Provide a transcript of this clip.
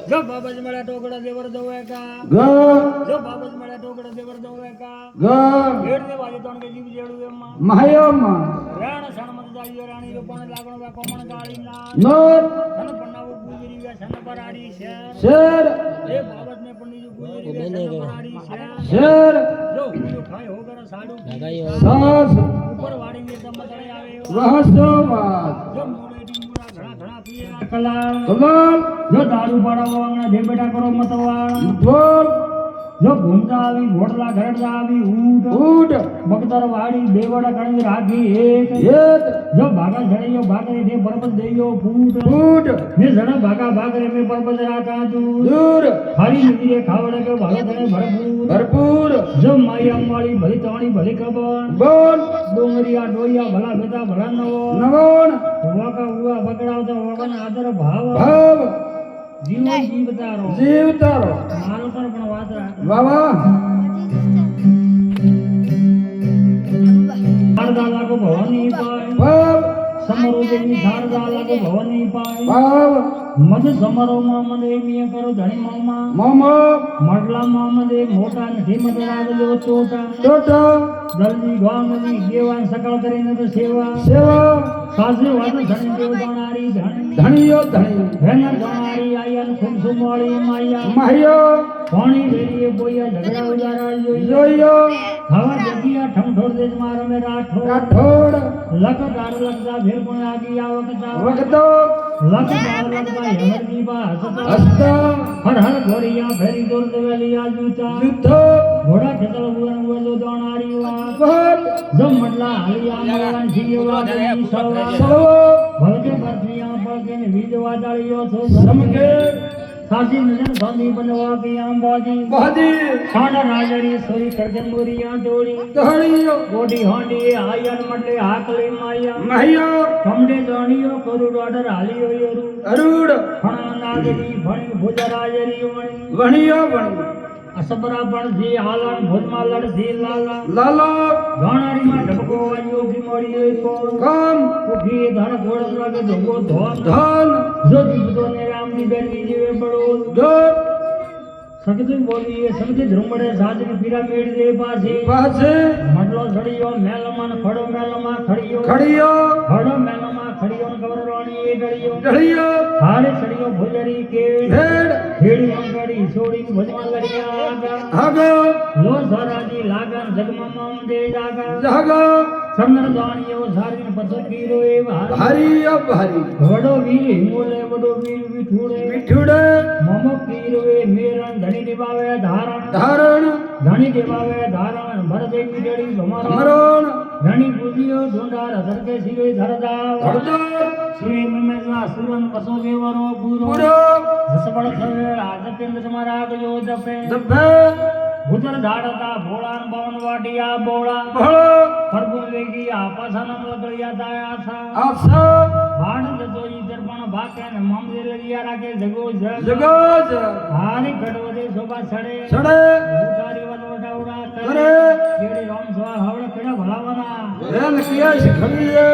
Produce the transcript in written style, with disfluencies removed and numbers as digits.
જો બાબજ મળ્યા ટોકડા દેવર દવે કા ગ જો બાબજ મળ્યા ટોકડા દેવર દવે કા ગ ભેડ ને વાજે તણ કે જીવ જેડું એમાં મહાયમાં રાણ સણમત જાયો રાણી રૂપણ લાગણ વા કોમણ ગાળી ના નોર ધન પન્નાવો ગુજરી ગયા સન પરાડી શેર શેર એ બાબત ને પન્ની ગુજરી ગયા સન પરાડી શેર શેર જો હું ખાય હોગર સાડું સાસ ઉપર વાડી ને તમ તળે આવે રહસ્યવાદ જો મોડે ડીંગુડા ઘણા ઘણા પીએ કલાલ કલાલ જો દારૂ પાડાવો વાંગણા જે બેટા કરો મતવાળ ઢોલ જો ઘૂમતા આવી ઘોડલા ઘરડા આવી ઊંટ ઊટ બકતર વાડી બેવડા ગણી રાખી એક એક જો ભાગા જણિયો ભાગરે ને પરબત દેયો ફૂટ ફૂટ ને જણા ભાગા ભાગરે મે પરબત રાખા દૂર દૂર હરી નીકળે ખાવડે કે ભાલો તને ભરપૂર ભરપૂર જો માઈ અંબાળી ભલી તણી ભલી ખબર બોલ ડોંગરિયા ડોયા ભલા બેટા ભલા નવો નવણ વાકા ઉવા બકડાવતા વાકાના આદર ભાવ ભાવ જીવન જીવતારો જીવ તારો મારો પર પણ વાત રાખ વાવા શારદા લાગો ભવાની પાય ભાવ સમરો દેવી શારદા લાગો ભવાની પાય ભાવ મધ સમરો માં મને મિયા કરો ધણી મામા મોમો મડલા માં મને મોટા નથી મદ રાગજો ચોટા ટોટો જલ્દી ગામની દેવાન સકળ કરીને તો સેવા સેવા સાજે વાદ ધણી દેવ ગણારી ધણી ધણીયો ધણી ભેના ગણારી આયન ખૂબ સુમાળી માયા માહ્યો પાણી વેરીએ બોયા ઝઘડા ઉજારા જોઈ જોયો હવા જગ્યા ઠમઠોર દેજ મારો મે રાઠો રાઠોડ લક ગાર લગતા ભેર પણ આગી આવકતા વખતો લક ગાર લગતા હેમરજી બા હસતા હસતા હર હર ઘોડિયા ફેરી દોર દેવેલી આજુતા યુદ્ધો ઘોડા ખેતર ઉગન ઉગન દોણારી વા પર જમ મડલા હલિયા મરવાન જીવા દેવી સવા સવો ભલકે બરફિયા પળકે ને વીજ વાદળિયો છો સમકે સાજી નજર સાંધી બનવા કે અંબાજી બહાદી સાડા રાજરી સોરી કરકે મોરિયા જોડી ધણીયો ગોડી હોંડી આયન મડલે હાકલે માયા માહ્યો કમડે જાણીયો કરું ડોડર હાલિયો યરુ અરુડ ફણા નાગરી ભણી ભુજરાજરી વણી વણિયો વણી અસબરા પણ જી હાલન ભોજમાં લડસી લાલા લાલો ગાણારીમાં ઢબકો વાયો કી મોડી કોણ કામ ઉઠી ધન ઘોડ લાગે ધોગો ધોન ધન જો દીપતો ને રામની બેની જીવે બળો દોર સકતી બોલીએ સમજી ધ્રુમડે સાજની પિરામિડ દે પાસે પાસે મડલો સડિયો મેલમાં ખડો મેલમાં ખડિયો ખડિયો ખડો મેલમાં ખડિયો ને કવર રોણી એ ગળિયો ઢળિયો હારે સડિયો ભોજરી કે ભેડ ખેડી અંગાડી છોડી ભજમાં લડિયા આગા હાગો લો સરાજી લાગન જગમાં મામ દે જાગા જાગો સંગર દાણીઓ સારીને પથર પીરો એ ભારી ભારી ભારી વડો વીર હિમોલે વડો વીર વિઠુડે મીઠુડે મમ પીરો એ મેરણ ધણી દેવાવે ધારણ ધારણ ધણી દેવાવે ધારણ ભરદે મીડળી ભમરો મરણ ધણી પૂજ્યો ઢોંડાર ધરકે શિવે ધરદા ધરદો શ્રી મેમેના સુરન પસો દેવરો પૂરો પૂરો જસબળ થવેળ આદપેન્દ્ર તમારા આગયો જપે દભે ભૂતર ધાડતા ભોળાન પવન વાટિયા બોળા ભળો ફરગુન વેગી આપાસાના લગડિયા દાયા થા આસા ભાડ જતોઈ દર્પણ ભાકે ને મમદે લડિયા રાખે જગો જગ જગત હારી ગઢવદે શોભા છડે સડે ઉતારી વનવટાવડા કરે કેડી રામ સ્વા હવળ કેડા ભલાવાના રેલ કિયા શીખડીએ